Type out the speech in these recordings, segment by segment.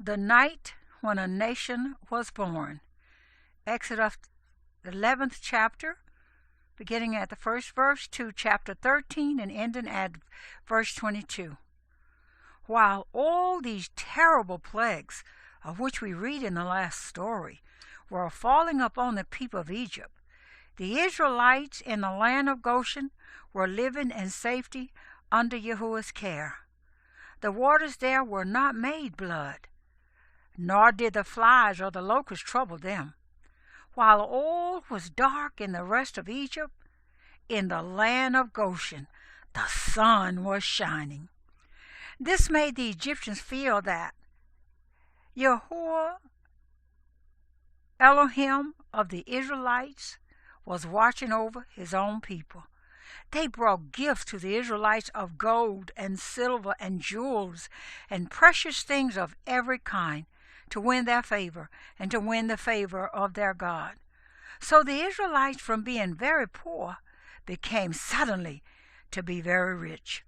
The night when a nation was born. Exodus 11th chapter, beginning at the first verse to chapter 13 and ending at verse 22. While all these terrible plagues, of which we read in the last story, were falling upon the people of Egypt, the Israelites in the land of Goshen were living in safety under YHWH's care. The waters there were not made blood, nor did the flies or the locusts trouble them. While all was dark in the rest of Egypt, in the land of Goshen the sun was shining. This made the Egyptians feel that YHWH, Elohim of the Israelites, was watching over his own people. They brought gifts to the Israelites of gold and silver and jewels and precious things of every kind to win their favor and to win the favor of their God. So the Israelites, from being very poor, became suddenly to be very rich.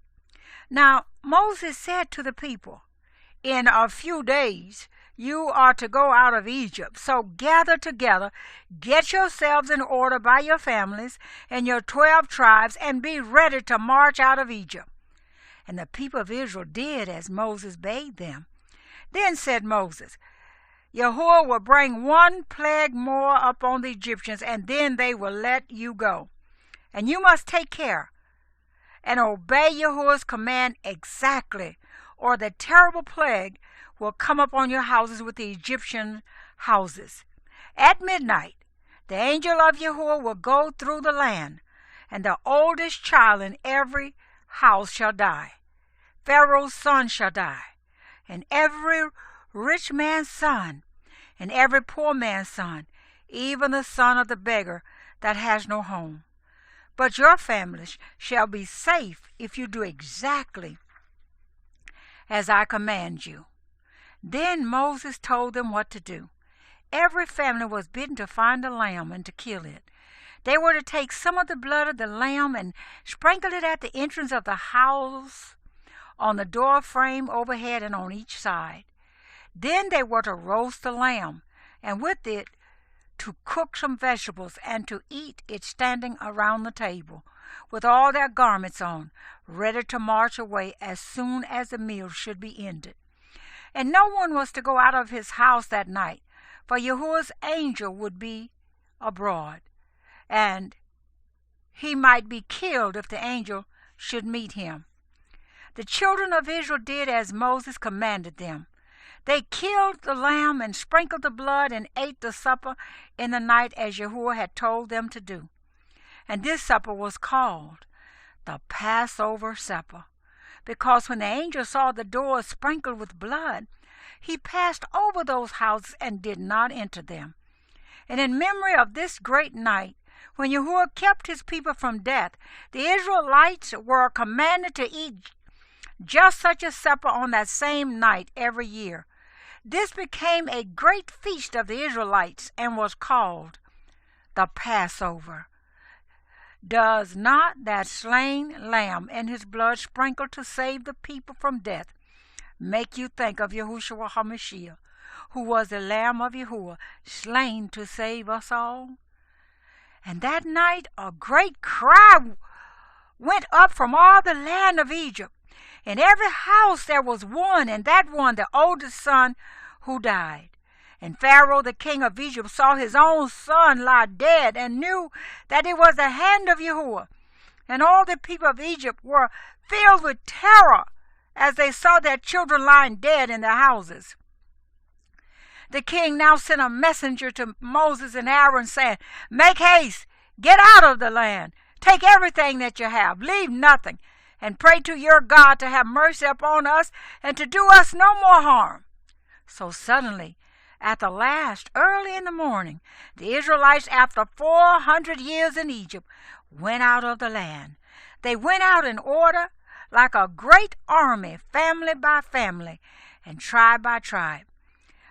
Now Moses said to the people, "In a few days you are to go out of Egypt. So gather together, get yourselves in order by your families and your 12 tribes, and be ready to march out of Egypt." And the people of Israel did as Moses bade them. Then said Moses, "YHWH will bring one plague more upon the Egyptians, and then they will let you go. And you must take care and obey YHWH's command exactly, or the terrible plague will come upon your houses with the Egyptian houses. At midnight, the angel of YHWH will go through the land, and the oldest child in every house shall die. Pharaoh's son shall die, and every rich man's son, and every poor man's son, even the son of the beggar that has no home. But your families shall be safe if you do exactly as I command you." Then Moses told them what to do. Every family was bidden to find a lamb and to kill it. They were to take some of the blood of the lamb and sprinkle it at the entrance of the house, on the door frame overhead and on each side. Then they were to roast the lamb, and with it to cook some vegetables, and to eat it standing around the table, with all their garments on, ready to march away as soon as the meal should be ended. And no one was to go out of his house that night, for YHWH's angel would be abroad, and he might be killed if the angel should meet him. The children of Israel did as Moses commanded them. They killed the lamb and sprinkled the blood and ate the supper in the night as YHWH had told them to do. And this supper was called the Passover supper, because when the angel saw the doors sprinkled with blood, he passed over those houses and did not enter them. And in memory of this great night, when YHWH kept his people from death, the Israelites were commanded to eat just such a supper on that same night every year. This became a great feast of the Israelites and was called the Passover. Does not that slain lamb and his blood sprinkled to save the people from death make you think of Yahushua HaMashiach, who was the Lamb of YHWH, slain to save us all? And that night a great cry went up from all the land of Egypt. In every house there was one, and that one the oldest son, who died. And Pharaoh the king of Egypt saw his own son lie dead, and knew that it was the hand of YHWH. And all the people of Egypt were filled with terror as they saw their children lying dead in their houses. The king now sent a messenger to Moses and Aaron, saying, "Make haste, get out of the land, take everything that you have, leave nothing, and pray to your God to have mercy upon us and to do us no more harm." So suddenly, at the last, early in the morning, the Israelites, after 400 years in Egypt, went out of the land. They went out in order, like a great army, family by family, and tribe by tribe.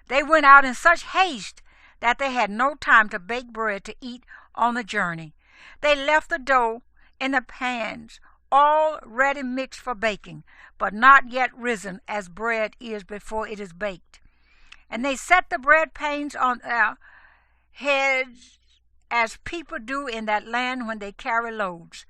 They went out in such haste that they had no time to bake bread to eat on the journey. They left the dough in the pans, all ready mixed for baking, but not yet risen as bread is before it is baked. and they set the bread panes on their heads as people do in that land when they carry loads.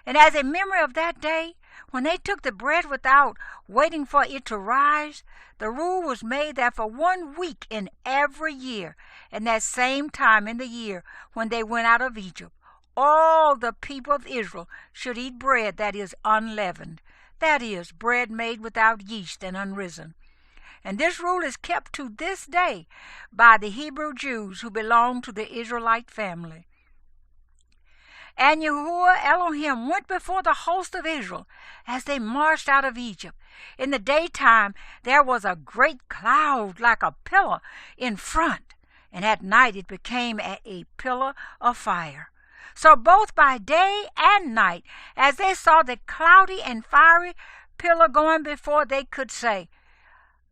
And as a memory of that day, when they took the bread without waiting for it to rise, the rule was made that for 1 week in every year, and that same time in the year when they went out of Egypt, all the people of Israel should eat bread that is unleavened, that is, bread made without yeast and unrisen. And this rule is kept to this day by the Hebrew Jews who belong to the Israelite family. And YHWH Elohim went before the host of Israel as they marched out of Egypt. In the daytime there was a great cloud like a pillar in front, and at night it became a pillar of fire. So both by day and night, as they saw the cloudy and fiery pillar going before, they could say,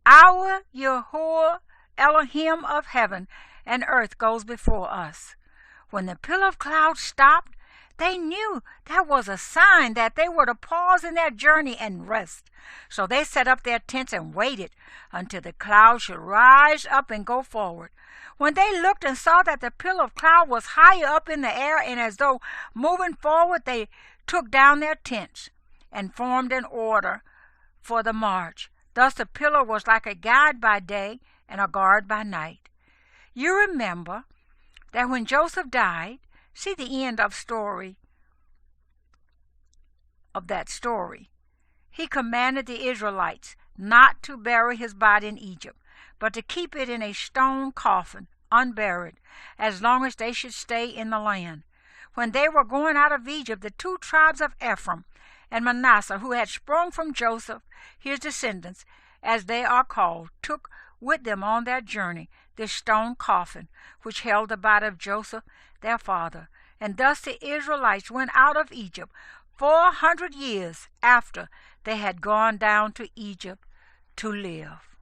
"Our YHWH Elohim of heaven and earth goes before us." When the pillar of cloud stopped, they knew that was a sign that they were to pause in their journey and rest. So they set up their tents and waited until the cloud should rise up and go forward. When they looked and saw that the pillar of cloud was higher up in the air and as though moving forward, they took down their tents and formed an order for the march. Thus the pillar was like a guide by day and a guard by night. You remember that when Joseph died, see the end of that story. He commanded the Israelites not to bury his body in Egypt, but to keep it in a stone coffin, unburied, as long as they should stay in the land. When they were going out of Egypt, the 2 tribes of Ephraim and Manasseh, who had sprung from Joseph, his descendants, as they are called, took with them on their journey this stone coffin, which held the body of Joseph, their father. And thus the Israelites went out of Egypt 400 years after they had gone down to Egypt to live.